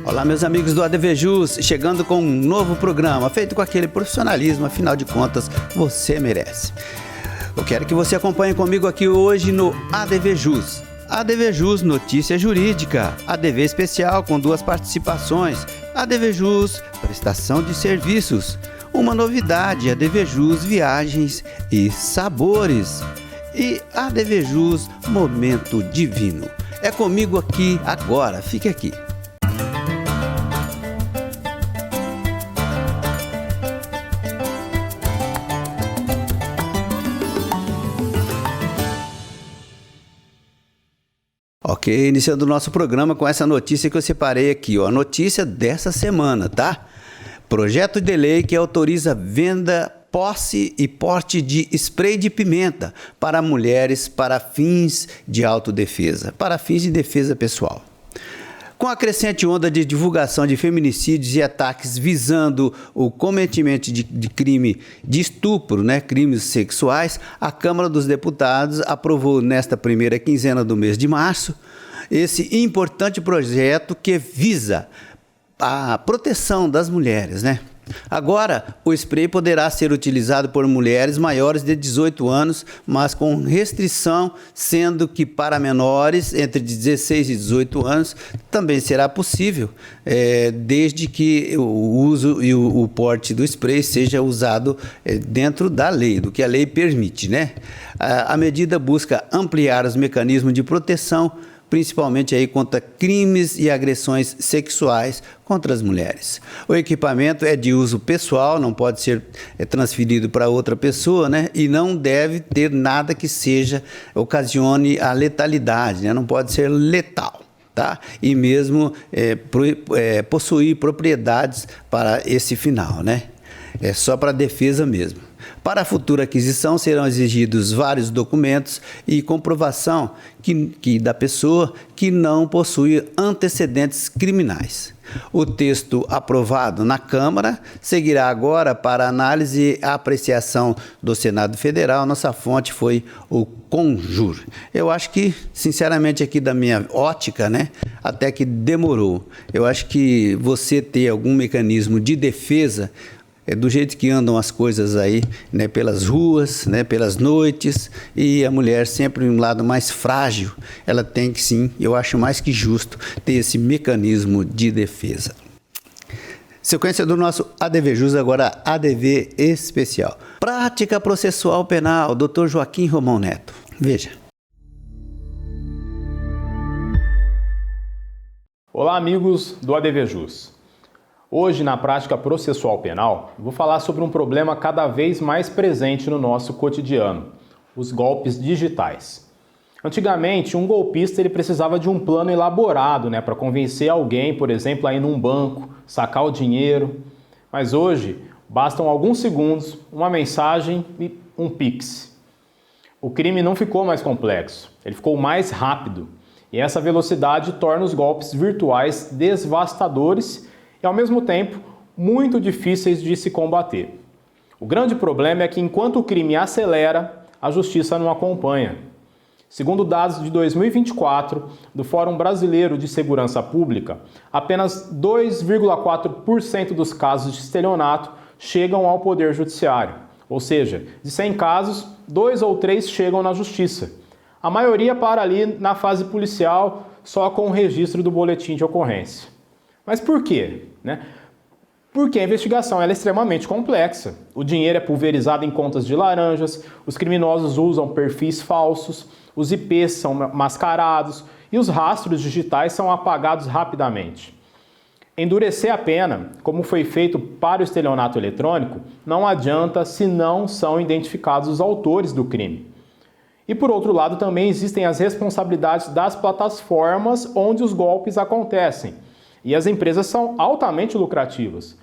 Olá, meus amigos do ADV Jus, chegando com um novo programa, feito com aquele profissionalismo, afinal de contas, você merece. Eu quero que você acompanhe comigo aqui hoje no ADV Jus. ADV Jus Notícia Jurídica, ADV Especial com 2 participações, ADV Jus Prestação de Serviços, uma novidade, ADV Jus Viagens e Sabores e ADV Jus Momento Divino. É comigo aqui agora, fique aqui. Ok, iniciando o nosso programa com essa notícia que eu separei aqui, ó, a notícia dessa semana, tá? Projeto de lei que autoriza venda, posse e porte de spray de pimenta para mulheres para fins de autodefesa, para fins de defesa pessoal. Com a crescente onda de divulgação de feminicídios e ataques visando o cometimento de crime de estupro, crimes sexuais, a Câmara dos Deputados aprovou nesta primeira quinzena do mês de março esse importante projeto que visa a proteção das mulheres, Agora, o spray poderá ser utilizado por mulheres maiores de 18 anos, mas com restrição, sendo que para menores entre 16 e 18 anos também será possível, desde que o uso e o porte do spray seja usado dentro da lei, do que a lei permite, A medida busca ampliar os mecanismos de proteção, principalmente aí contra crimes e agressões sexuais contra as mulheres. O equipamento é de uso pessoal, não pode ser transferido para outra pessoa, e não deve ter nada que ocasione a letalidade, não pode ser letal. Tá? E mesmo possuir propriedades para esse final, É só para defesa mesmo. Para a futura aquisição serão exigidos vários documentos e comprovação da pessoa que não possui antecedentes criminais. O texto aprovado na Câmara seguirá agora para análise e apreciação do Senado Federal. Nossa fonte foi o Conjur. Eu acho que, sinceramente, aqui da minha ótica, até que demorou. Eu acho que você ter algum mecanismo de defesa do jeito que andam as coisas aí, pelas ruas, pelas noites, e a mulher sempre um lado mais frágil, ela tem que sim, eu acho mais que justo, ter esse mecanismo de defesa. Sequência do nosso ADV Jus, agora ADV Especial. Prática Processual Penal, Dr. Joaquim Romão Neto. Veja. Olá, amigos do ADV Jus. Hoje, na prática processual penal, vou falar sobre um problema cada vez mais presente no nosso cotidiano, os golpes digitais. Antigamente, um golpista ele precisava de um plano elaborado para convencer alguém, por exemplo, a ir num banco, sacar o dinheiro. Mas hoje, bastam alguns segundos, uma mensagem e um Pix. O crime não ficou mais complexo, ele ficou mais rápido. E essa velocidade torna os golpes virtuais devastadores e, ao mesmo tempo, muito difíceis de se combater. O grande problema é que, enquanto o crime acelera, a justiça não acompanha. Segundo dados de 2024 do Fórum Brasileiro de Segurança Pública, apenas 2,4% dos casos de estelionato chegam ao Poder Judiciário. Ou seja, de 100 casos, 2 ou 3 chegam na Justiça. A maioria para ali na fase policial, só com o registro do boletim de ocorrência. Mas por quê? Porque a investigação é extremamente complexa. O dinheiro é pulverizado em contas de laranjas, os criminosos usam perfis falsos, os IPs são mascarados e os rastros digitais são apagados rapidamente. Endurecer a pena, como foi feito para o estelionato eletrônico, não adianta se não são identificados os autores do crime. E por outro lado também existem as responsabilidades das plataformas onde os golpes acontecem. E as empresas são altamente lucrativas.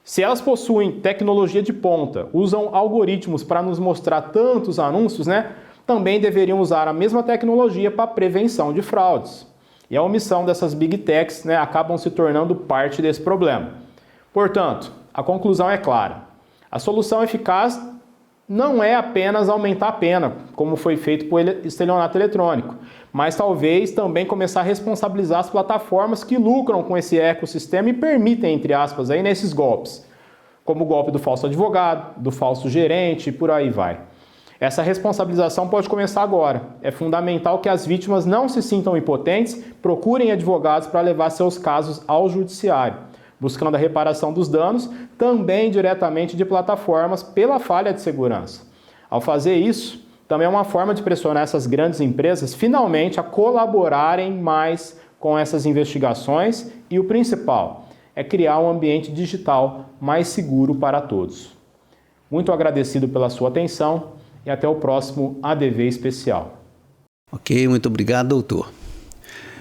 Se elas possuem tecnologia de ponta, usam algoritmos para nos mostrar tantos anúncios, também deveriam usar a mesma tecnologia para prevenção de fraudes. E a omissão dessas big techs acabam se tornando parte desse problema. Portanto, a conclusão é clara. A solução eficaz não é apenas aumentar a pena, como foi feito por estelionato eletrônico, mas talvez também começar a responsabilizar as plataformas que lucram com esse ecossistema e permitem, entre aspas, aí, nesses golpes, como o golpe do falso advogado, do falso gerente e por aí vai. Essa responsabilização pode começar agora. É fundamental que as vítimas não se sintam impotentes, procurem advogados para levar seus casos ao judiciário, buscando a reparação dos danos, também diretamente de plataformas pela falha de segurança. Ao fazer isso, também é uma forma de pressionar essas grandes empresas finalmente a colaborarem mais com essas investigações e o principal é criar um ambiente digital mais seguro para todos. Muito agradecido pela sua atenção e até o próximo ADV especial. Ok, muito obrigado, doutor.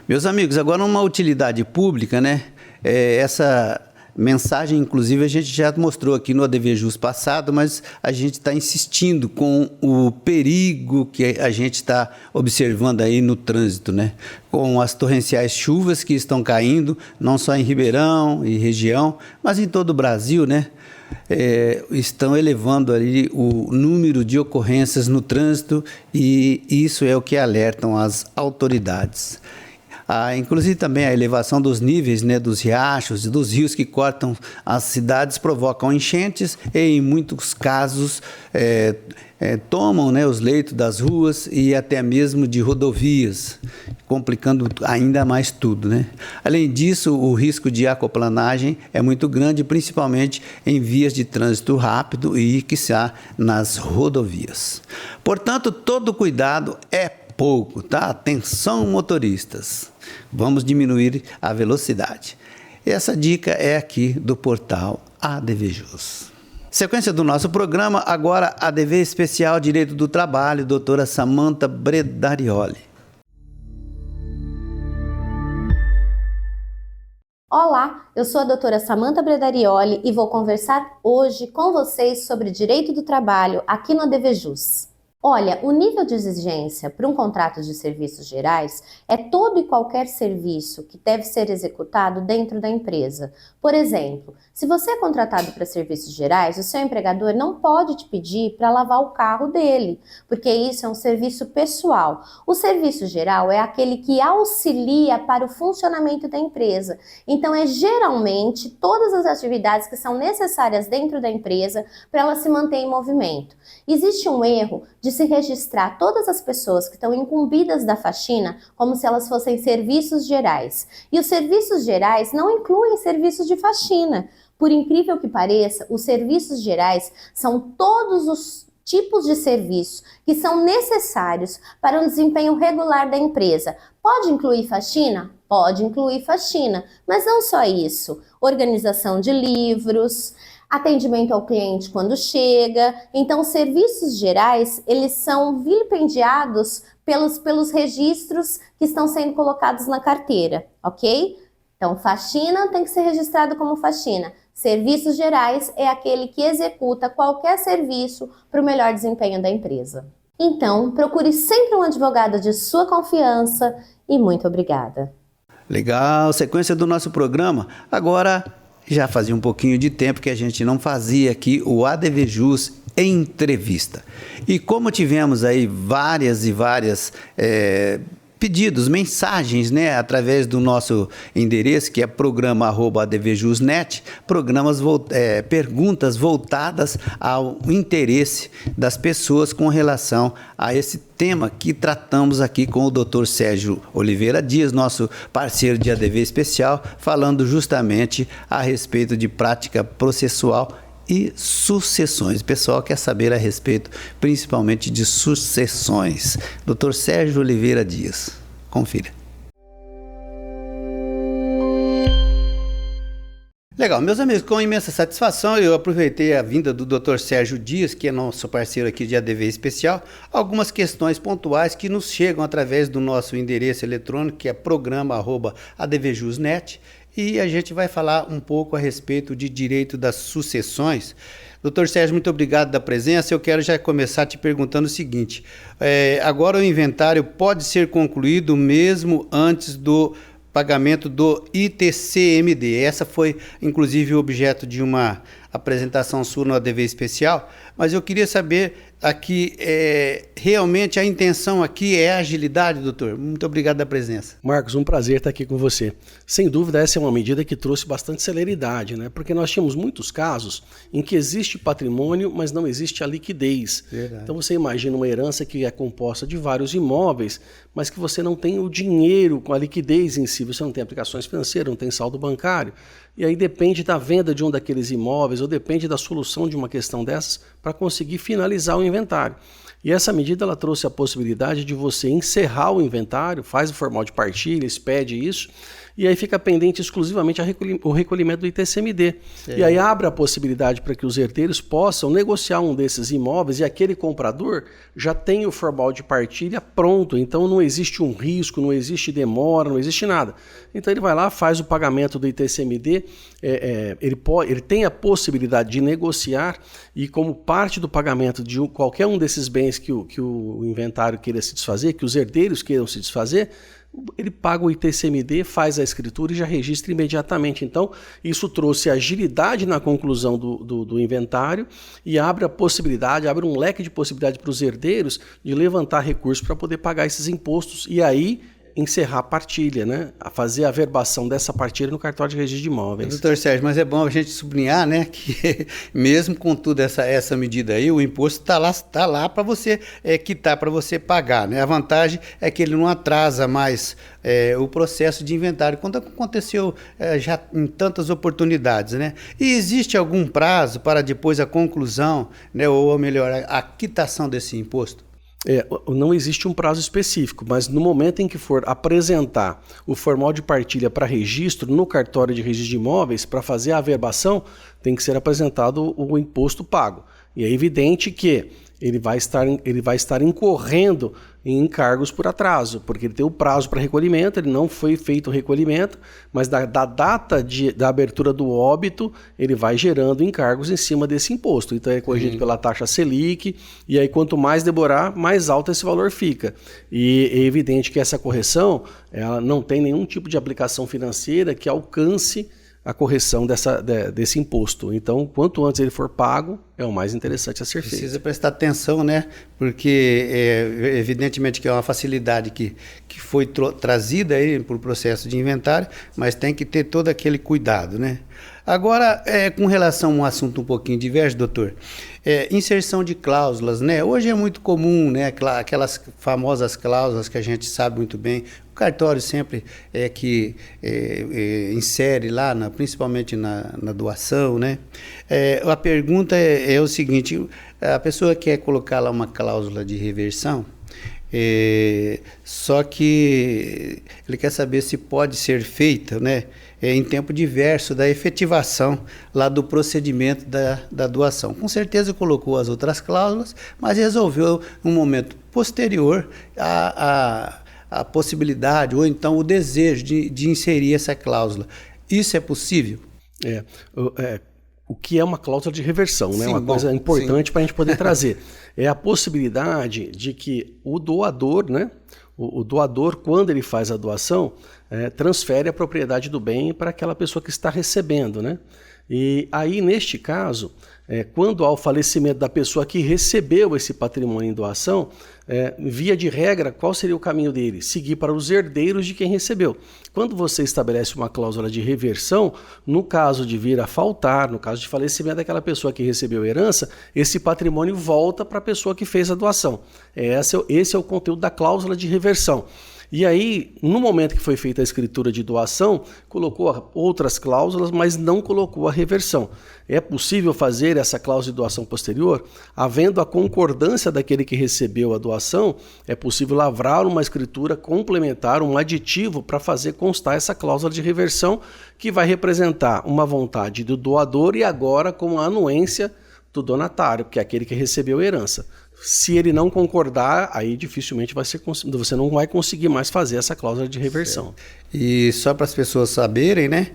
Meus amigos, agora uma utilidade pública, né? Essa mensagem, inclusive, a gente já mostrou aqui no ADV Jus passado, mas a gente está insistindo com o perigo que a gente está observando aí no trânsito, né? Com as torrenciais chuvas que estão caindo, não só em Ribeirão e região, mas em todo o Brasil, né? Estão elevando ali o número de ocorrências no trânsito e isso é o que alertam as autoridades. Inclusive também a elevação dos níveis, né, dos riachos e dos rios que cortam as cidades provocam enchentes e em muitos casos tomam, né, os leitos das ruas e até mesmo de rodovias, complicando ainda mais tudo, né? Além disso, o risco de aquaplanagem é muito grande, principalmente em vias de trânsito rápido e, quiçá, nas rodovias. Portanto, todo cuidado é pouco, tá? Atenção, motoristas. Vamos diminuir a velocidade. Essa dica é aqui do portal ADV Jus. Sequência do nosso programa, agora ADV Especial Direito do Trabalho, doutora Samantha Bredarioli. Olá, eu sou a doutora Samantha Bredarioli e vou conversar hoje com vocês sobre direito do trabalho aqui no ADV Jus. Olha, o nível de exigência para um contrato de serviços gerais é todo e qualquer serviço que deve ser executado dentro da empresa. Por exemplo, se você é contratado para serviços gerais, o seu empregador não pode te pedir para lavar o carro dele, porque isso é um serviço pessoal. O serviço geral é aquele que auxilia para o funcionamento da empresa. Então, é geralmente todas as atividades que são necessárias dentro da empresa para ela se manter em movimento. Existe um erro de se registrar todas as pessoas que estão incumbidas da faxina como se elas fossem serviços gerais. E os serviços gerais não incluem serviços de faxina. Por incrível que pareça, os serviços gerais são todos os tipos de serviço que são necessários para um desempenho regular da empresa. Pode incluir faxina? Pode incluir faxina, mas não só isso. Organização de livros, atendimento ao cliente quando chega. Então, serviços gerais, eles são vilipendiados pelos registros que estão sendo colocados na carteira, ok? Então, faxina tem que ser registrado como faxina. Serviços gerais é aquele que executa qualquer serviço para o melhor desempenho da empresa. Então, procure sempre um advogado de sua confiança e muito obrigada. Legal, sequência do nosso programa. Agora, já fazia um pouquinho de tempo que a gente não fazia aqui o ADV Jus Entrevista. E como tivemos aí várias pedidos, mensagens, né, através do nosso endereço, que é programa@advjus.net, perguntas voltadas ao interesse das pessoas com relação a esse tema que tratamos aqui com o Dr. Sérgio Oliveira Dias, nosso parceiro de ADV especial, falando justamente a respeito de prática processual e sucessões. O pessoal quer saber a respeito, principalmente de sucessões. Dr. Sérgio Oliveira Dias. Confira. Legal, meus amigos, com imensa satisfação eu aproveitei a vinda do Dr. Sérgio Dias, que é nosso parceiro aqui de ADV especial, algumas questões pontuais que nos chegam através do nosso endereço eletrônico, que é programa@advjus.net, e a gente vai falar um pouco a respeito de direito das sucessões. Doutor Sérgio, muito obrigado da presença. Eu quero já começar te perguntando o seguinte, agora o inventário pode ser concluído mesmo antes do pagamento do ITCMD. Essa foi, inclusive, o objeto de uma apresentação sua no ADV especial, mas eu queria saber aqui, realmente a intenção aqui é a agilidade, doutor? Muito obrigado pela presença. Marcos, um prazer estar aqui com você. Sem dúvida, essa é uma medida que trouxe bastante celeridade, né? Porque nós tínhamos muitos casos em que existe patrimônio, mas não existe a liquidez. Verdade. Então você imagina uma herança que é composta de vários imóveis, mas que você não tem o dinheiro com a liquidez em si, você não tem aplicações financeiras, não tem saldo bancário. E aí depende da venda de um daqueles imóveis ou depende da solução de uma questão dessas para conseguir finalizar o inventário. E essa medida ela trouxe a possibilidade de você encerrar o inventário, faz o formal de partilha, expede isso, e aí fica pendente exclusivamente o recolhimento do ITCMD. E aí abre a possibilidade para que os herdeiros possam negociar um desses imóveis e aquele comprador já tem o formal de partilha pronto, então não existe um risco, não existe demora, não existe nada. Então ele vai lá, faz o pagamento do ITCMD, ele tem a possibilidade de negociar e como parte do pagamento de qualquer um desses bens que o inventário queira se desfazer, que os herdeiros queiram se desfazer, ele paga o ITCMD, faz a escritura e já registra imediatamente. Então, isso trouxe agilidade na conclusão do inventário e abre a possibilidade, abre um leque de possibilidade para os herdeiros de levantar recursos para poder pagar esses impostos e aí encerrar a partilha, né? A fazer a averbação dessa partilha no cartório de registro de imóveis. Doutor Sérgio, mas é bom a gente sublinhar, né, que mesmo com tudo essa medida aí, o imposto está lá para você quitar, para você pagar, né? A vantagem é que ele não atrasa mais o processo de inventário, quando aconteceu já em tantas oportunidades, né? E existe algum prazo para depois a conclusão, né, ou melhor, a quitação desse imposto? Não existe um prazo específico, mas no momento em que for apresentar o formal de partilha para registro no cartório de registro de imóveis, para fazer a averbação, tem que ser apresentado o imposto pago. E é evidente que ele vai estar incorrendo em encargos por atraso, porque ele tem o prazo para recolhimento, ele não foi feito o recolhimento, mas da data da abertura do óbito, ele vai gerando encargos em cima desse imposto. Então é corrigido pela taxa Selic, e aí quanto mais demorar, mais alto esse valor fica. E é evidente que essa correção ela não tem nenhum tipo de aplicação financeira que alcance a correção desse imposto. Então, quanto antes ele for pago, é o mais interessante a ser feito. Precisa prestar atenção, né? Porque evidentemente que é uma facilidade que foi trazida aí por processo de inventário, mas tem que ter todo aquele cuidado, né? Agora, com relação a um assunto um pouquinho diverso, doutor, inserção de cláusulas, né? Hoje é muito comum, né? Aquelas famosas cláusulas que a gente sabe muito bem. O cartório sempre insere lá, principalmente na doação, né? A pergunta é o seguinte: a pessoa quer colocar lá uma cláusula de reversão, só que ele quer saber se pode ser feita, né, em tempo diverso da efetivação lá do procedimento da doação. Com certeza colocou as outras cláusulas, mas resolveu, num momento posterior, a possibilidade ou então o desejo de inserir essa cláusula. Isso é possível? O que é uma cláusula de reversão, né? Uma coisa importante para a gente poder trazer. É a possibilidade de que o doador, né? O doador, quando ele faz a doação, transfere a propriedade do bem para aquela pessoa que está recebendo, né? E aí, neste caso, quando há o falecimento da pessoa que recebeu esse patrimônio em doação, via de regra, qual seria o caminho dele? Seguir para os herdeiros de quem recebeu. Quando você estabelece uma cláusula de reversão, no caso de vir a faltar, no caso de falecimento daquela pessoa que recebeu a herança, esse patrimônio volta para a pessoa que fez a doação. Esse é o conteúdo da cláusula de reversão. E aí, no momento que foi feita a escritura de doação, colocou outras cláusulas, mas não colocou a reversão. É possível fazer essa cláusula de doação posterior? Havendo a concordância daquele que recebeu a doação, é possível lavrar uma escritura complementar, um aditivo para fazer constar essa cláusula de reversão, que vai representar uma vontade do doador e agora com a anuência do donatário, que é aquele que recebeu a herança. Se ele não concordar, aí dificilmente você não vai conseguir mais fazer essa cláusula de reversão. Certo. E só para as pessoas saberem, né,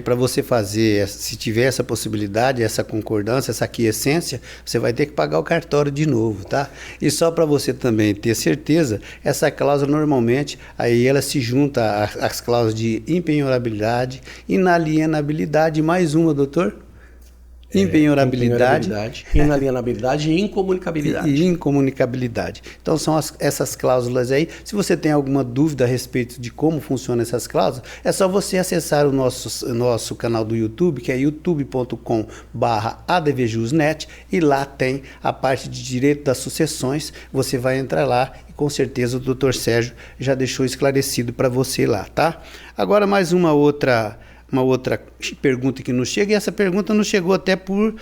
para você fazer, se tiver essa possibilidade, essa concordância, essa aquiescência, você vai ter que pagar o cartório de novo, tá? E só para você também ter certeza, essa cláusula normalmente, aí ela se junta às cláusulas de impenhorabilidade, inalienabilidade, mais uma, doutor? Empenhorabilidade, inalienabilidade e incomunicabilidade. E incomunicabilidade. Então são essas cláusulas aí. Se você tem alguma dúvida a respeito de como funcionam essas cláusulas, é só você acessar o nosso canal do YouTube, que é youtube.com/advjusnet, e lá tem a parte de direito das sucessões. Você vai entrar lá e com certeza o Dr. Sérgio já deixou esclarecido para você lá, tá? Agora mais uma outra pergunta que nos chega, e essa pergunta nos chegou até por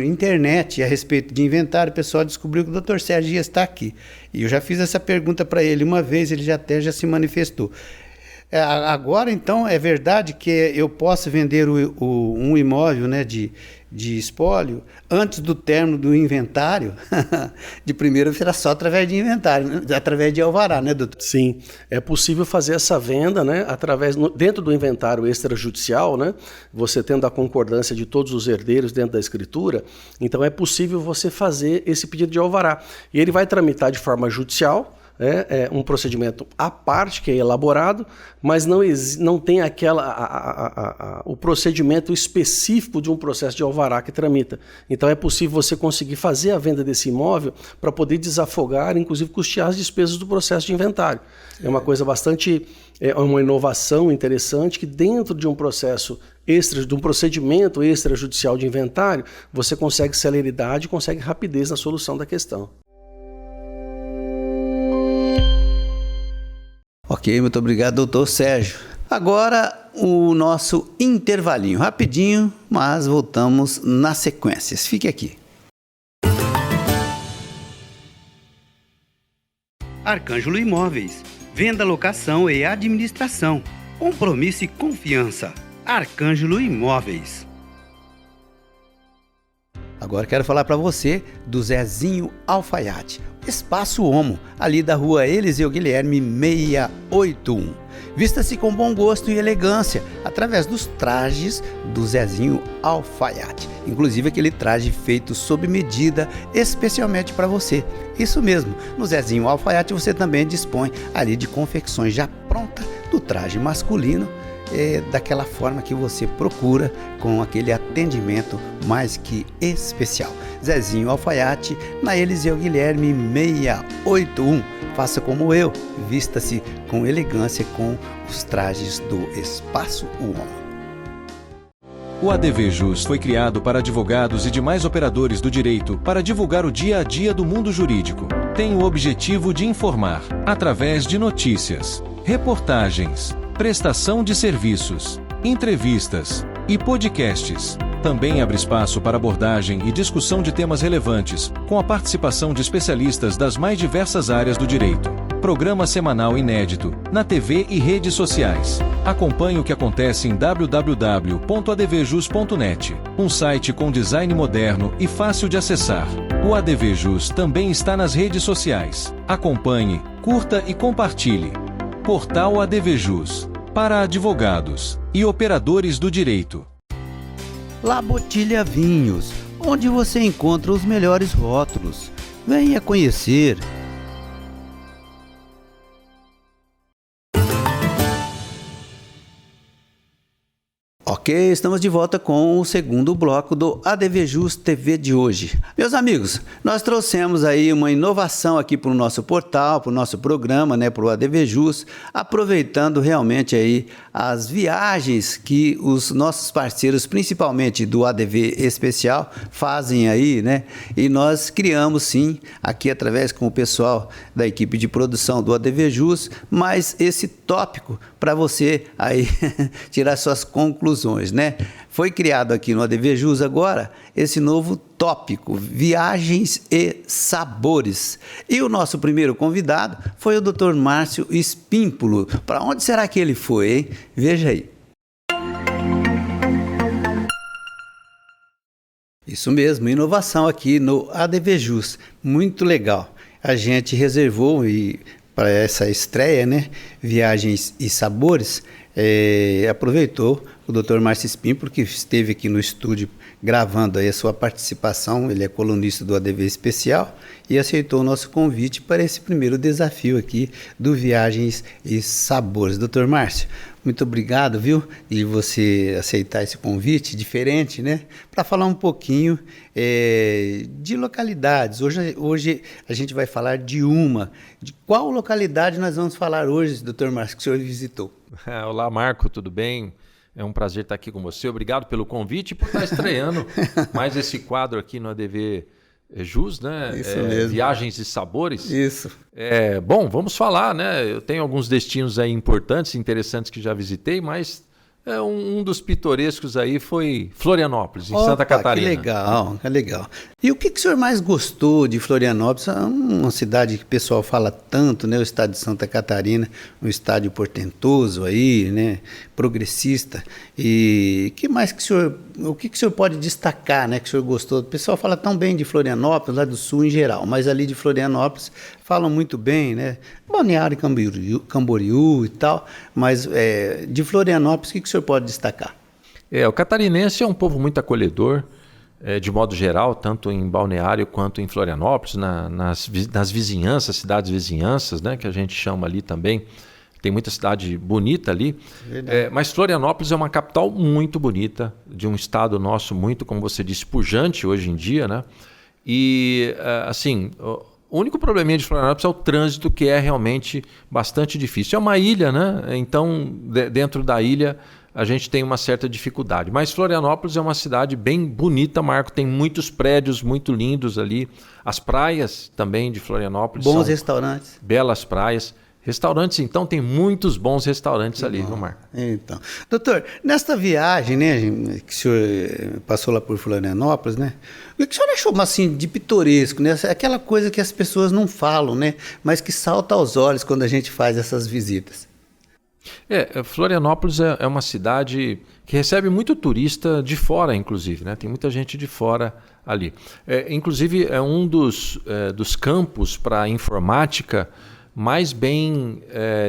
internet, a respeito de inventário. O pessoal descobriu que o Dr. Sérgio ia estar aqui. E eu já fiz essa pergunta para ele uma vez, ele já se manifestou. Agora, então, é verdade que eu posso vender um imóvel, né, de espólio antes do término do inventário? De primeiro será só através de inventário, através de alvará, né, doutor? Sim, é possível fazer essa venda, né, dentro do inventário extrajudicial, né, você tendo a concordância de todos os herdeiros dentro da escritura, então é possível você fazer esse pedido de alvará. E ele vai tramitar de forma judicial, um procedimento à parte que é elaborado, mas não tem o procedimento específico de um processo de alvará que tramita. Então é possível você conseguir fazer a venda desse imóvel para poder desafogar, inclusive custear as despesas do processo de inventário. É uma coisa uma inovação interessante, que dentro de um processo de um procedimento extrajudicial de inventário, você consegue celeridade, consegue rapidez na solução da questão. Ok, muito obrigado, doutor Sérgio. Agora o nosso intervalinho, rapidinho, mas voltamos nas sequências. Fique aqui. Arcângelo Imóveis, venda, locação e administração. Compromisso e confiança. Arcângelo Imóveis. Agora quero falar para você do Zezinho Alfaiate, Espaço Homo, ali da rua Eliseu Guilherme 681. Vista-se com bom gosto e elegância através dos trajes do Zezinho Alfaiate. Inclusive aquele traje feito sob medida especialmente para você. Isso mesmo, no Zezinho Alfaiate você também dispõe ali de confecções já prontas do traje masculino, daquela forma que você procura, com aquele atendimento mais que especial. Zezinho Alfaiate, na Eliseu Guilherme 681. Faça como eu, vista-se com elegância com os trajes do Espaço Homo. O ADVJus foi criado para advogados e demais operadores do direito para divulgar o dia a dia do mundo jurídico. Tem o objetivo de informar, através de notícias, reportagens, prestação de serviços, entrevistas e podcasts. Também abre espaço para abordagem e discussão de temas relevantes, com a participação de especialistas das mais diversas áreas do direito. Programa semanal inédito, na TV e redes sociais. Acompanhe o que acontece em www.advjus.net, um site com design moderno e fácil de acessar. O ADVJus também está nas redes sociais. Acompanhe, curta e compartilhe. Portal ADVJus, para advogados e operadores do direito. La Botilha Vinhos, onde você encontra os melhores rótulos. Venha conhecer. Ok, estamos de volta com o segundo bloco do ADVJus TV de hoje. Meus amigos, nós trouxemos aí uma inovação aqui para o nosso portal, para o nosso programa, né, para o ADVJus, aproveitando realmente aí as viagens que os nossos parceiros, principalmente do ADV Especial, fazem aí, né? E nós criamos sim, aqui através com o pessoal da equipe de produção do ADVJus, mais esse tópico para você aí tirar suas conclusões, né? Foi criado aqui no ADVJus agora esse novo tópico, viagens e sabores. E o nosso primeiro convidado foi o Dr. Márcio Espímpolo. Para onde será que ele foi, hein? Veja aí. Isso mesmo, inovação aqui no ADVJus. Muito legal. A gente reservou para essa estreia, né? Viagens e sabores. Aproveitou o Dr. Márcio Espímpolo, que esteve aqui no estúdio gravando aí a sua participação. Ele é colunista do ADV Especial e aceitou o nosso convite para esse primeiro desafio aqui do Viagens e Sabores. Dr. Márcio, muito obrigado, viu, de você aceitar esse convite diferente, né, para falar um pouquinho de localidades. Hoje a gente vai falar de qual localidade nós vamos falar hoje, doutor Márcio, que o senhor visitou? Olá, Marco, tudo bem? É um prazer estar aqui com você. Obrigado pelo convite e por estar estreando mais esse quadro aqui no ADV Jus, né? Isso mesmo. Viagens e Sabores. Isso. Bom, vamos falar, né? Eu tenho alguns destinos aí importantes, interessantes que já visitei, mas um dos pitorescos aí foi Florianópolis, em Santa Catarina. Que legal. E o que o senhor mais gostou de Florianópolis? É uma cidade que o pessoal fala tanto, né? O estado de Santa Catarina, um estádio portentoso aí, né? Progressista. E o que o senhor pode destacar, né? Que o senhor gostou? O pessoal fala tão bem de Florianópolis, lá do sul em geral, mas ali de Florianópolis falam muito bem, né? Balneário Camboriú e tal, mas de Florianópolis, o que o senhor pode destacar? O catarinense é um povo muito acolhedor, de modo geral, tanto em Balneário quanto em Florianópolis, nas vizinhanças, cidades vizinhanças, né, que a gente chama ali também. Tem muita cidade bonita ali, mas Florianópolis é uma capital muito bonita, de um estado nosso muito, como você disse, pujante hoje em dia, né? E, assim, o único probleminha de Florianópolis é o trânsito, que é realmente bastante difícil. É uma ilha, né? Então, dentro da ilha, a gente tem uma certa dificuldade. Mas Florianópolis é uma cidade bem bonita, Marco. Tem muitos prédios muito lindos ali. As praias também de Florianópolis bons restaurantes. Belas praias. Restaurantes, então, tem muitos bons restaurantes ali, viu, Marco? Então, doutor, nesta viagem, né, que o senhor passou lá por Florianópolis, né, o que o senhor achou, assim, de pitoresco, né, aquela coisa que as pessoas não falam, né, mas que salta aos olhos quando a gente faz essas visitas? Florianópolis é uma cidade que recebe muito turista de fora, inclusive, né? Tem muita gente de fora ali. Inclusive, é um dos campos para informática mais bem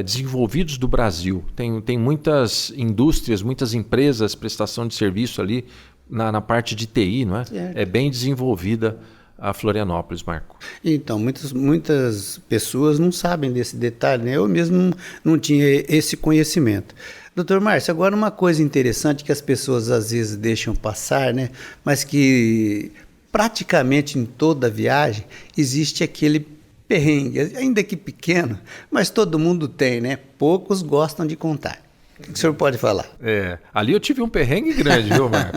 desenvolvidos do Brasil. Tem muitas indústrias, muitas empresas, prestação de serviço ali na parte de TI, não é? É bem desenvolvida a Florianópolis, Marco. Então, muitas pessoas não sabem desse detalhe, né? Eu mesmo não tinha esse conhecimento. Doutor Márcio, agora uma coisa interessante que as pessoas às vezes deixam passar, né? Mas que praticamente em toda a viagem existe aquele perrengue, ainda que pequeno, mas todo mundo tem, né? Poucos gostam de contar. O que o senhor pode falar? Ali eu tive um perrengue grande, viu, Marco?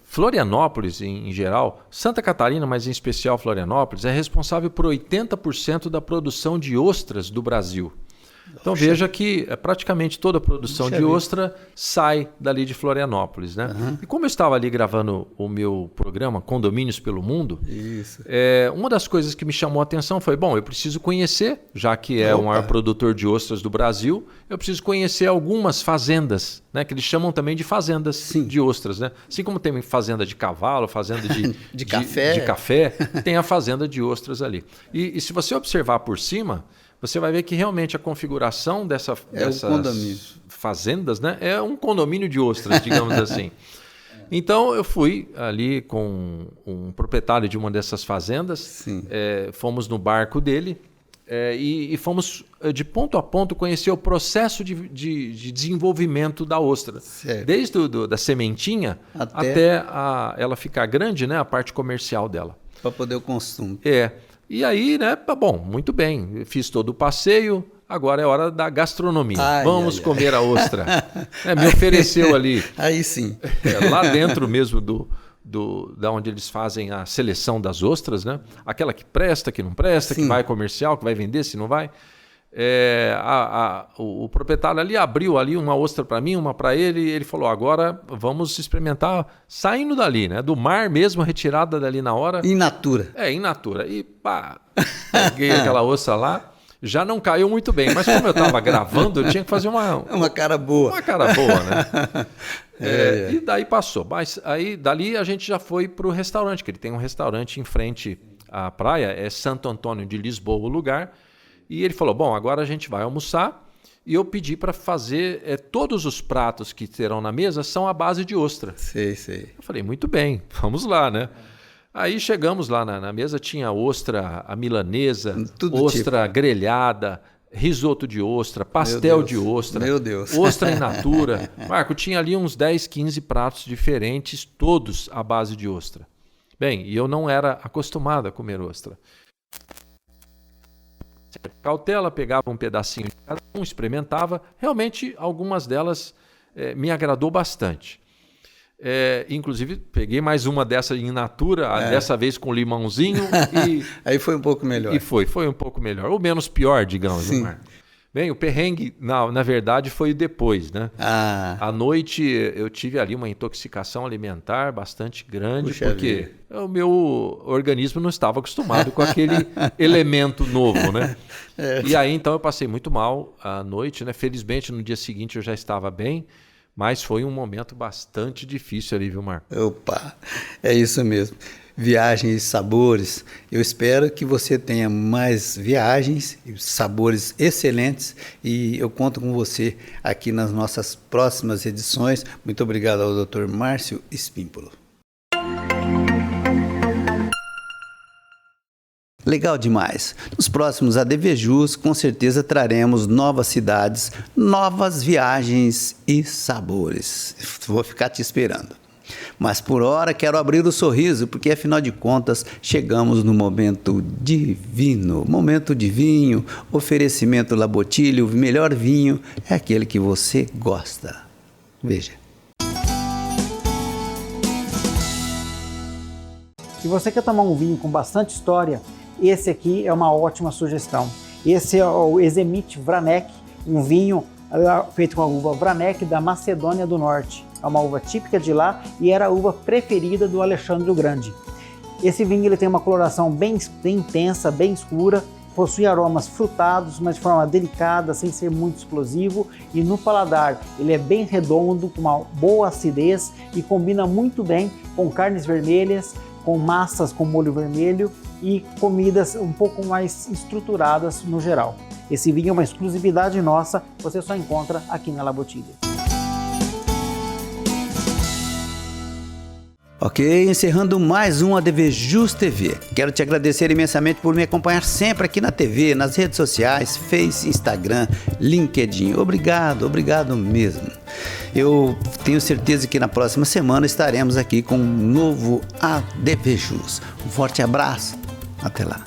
Florianópolis, em geral, Santa Catarina, mas em especial Florianópolis, é responsável por 80% da produção de ostras do Brasil. Então veja que praticamente toda a produção de ostra sai dali de Florianópolis, né? Uhum. E como eu estava ali gravando o meu programa Condomínios pelo Mundo, uma das coisas que me chamou a atenção foi, eu preciso conhecer, já que é o maior produtor de ostras do Brasil, eu preciso conhecer algumas fazendas, né? Que eles chamam também de fazendas de ostras, né? Assim como tem fazenda de cavalo, fazenda de café, tem a fazenda de ostras ali. E se você observar por cima, você vai ver que realmente a configuração dessas fazendas, né, é um condomínio de ostras, digamos assim. Então eu fui ali com um proprietário de uma dessas fazendas, fomos no barco dele e fomos de ponto a ponto conhecer o processo de desenvolvimento da ostra. Certo. Desde da sementinha até ela ficar grande, né, a parte comercial dela. Para poder o consumo. E aí, né, muito bem, fiz todo o passeio, agora é hora da gastronomia. Vamos comer a ostra. Me ofereceu ali. Aí sim. Lá dentro mesmo da onde eles fazem a seleção das ostras, né? Aquela que presta, que não presta, que vai comercial, que vai vender, se não vai. O proprietário ali abriu ali uma ostra para mim, uma para ele, e ele falou, agora vamos experimentar saindo dali, né? Do mar mesmo, retirada dali na hora. In natura. In natura. E peguei aquela ostra lá, já não caiu muito bem, mas como eu estava gravando, eu tinha que fazer uma cara boa. Uma cara boa, né? E daí passou. Mas aí dali a gente já foi para o restaurante, que ele tem um restaurante em frente à praia, é Santo Antônio de Lisboa o lugar. E ele falou, agora a gente vai almoçar e eu pedi para fazer, todos os pratos que terão na mesa são à base de ostra. Sei. Eu falei, muito bem, vamos lá, né? Aí chegamos lá na mesa, tinha ostra, a milanesa, ostra grelhada, risoto de ostra, pastel de ostra, ostra in natura. Marco, tinha ali uns 10, 15 pratos diferentes, todos à base de ostra. Bem, e eu não era acostumado a comer ostra. Cautela, pegava um pedacinho de cada um, experimentava. Realmente, algumas delas me agradou bastante. Inclusive, peguei mais uma dessa in natura, dessa vez com limãozinho. Aí foi um pouco melhor. E foi um pouco melhor. Ou menos pior, digamos. Sim. Bem, o perrengue, na verdade, foi depois, né? À noite, eu tive ali uma intoxicação alimentar bastante grande, porque o meu organismo não estava acostumado com aquele elemento novo, né? E aí, então, eu passei muito mal à noite, né? Felizmente, no dia seguinte, eu já estava bem. Mas foi um momento bastante difícil ali, viu, Marco? Opa, é isso mesmo. Viagens e sabores. Eu espero que você tenha mais viagens e sabores excelentes e eu conto com você aqui nas nossas próximas edições. Muito obrigado ao Dr. Márcio Espímpolo. Legal demais. Nos próximos ADVJus, com certeza traremos novas cidades, novas viagens e sabores. Vou ficar te esperando. Mas por hora quero abrir o sorriso, porque afinal de contas chegamos no momento divino. Momento de vinho, oferecimento Labotilho, o melhor vinho é aquele que você gosta. Veja. Se você quer tomar um vinho com bastante história, esse aqui é uma ótima sugestão. Esse é o Ezemit Vranek, um vinho feito com a uva Vranek da Macedônia do Norte. É uma uva típica de lá e era a uva preferida do Alexandre o Grande. Esse vinho ele tem uma coloração bem intensa, bem escura, possui aromas frutados, mas de forma delicada, sem ser muito explosivo, e no paladar ele é bem redondo, com uma boa acidez e combina muito bem com carnes vermelhas, com massas com molho vermelho e comidas um pouco mais estruturadas no geral. Esse vinho é uma exclusividade nossa, você só encontra aqui na Labotilho. Ok, encerrando mais um ADVJus TV. Quero te agradecer imensamente por me acompanhar sempre aqui na TV, nas redes sociais, Face, Instagram, LinkedIn. Obrigado mesmo. Eu tenho certeza que na próxima semana estaremos aqui com um novo ADVJus. Um forte abraço, até lá.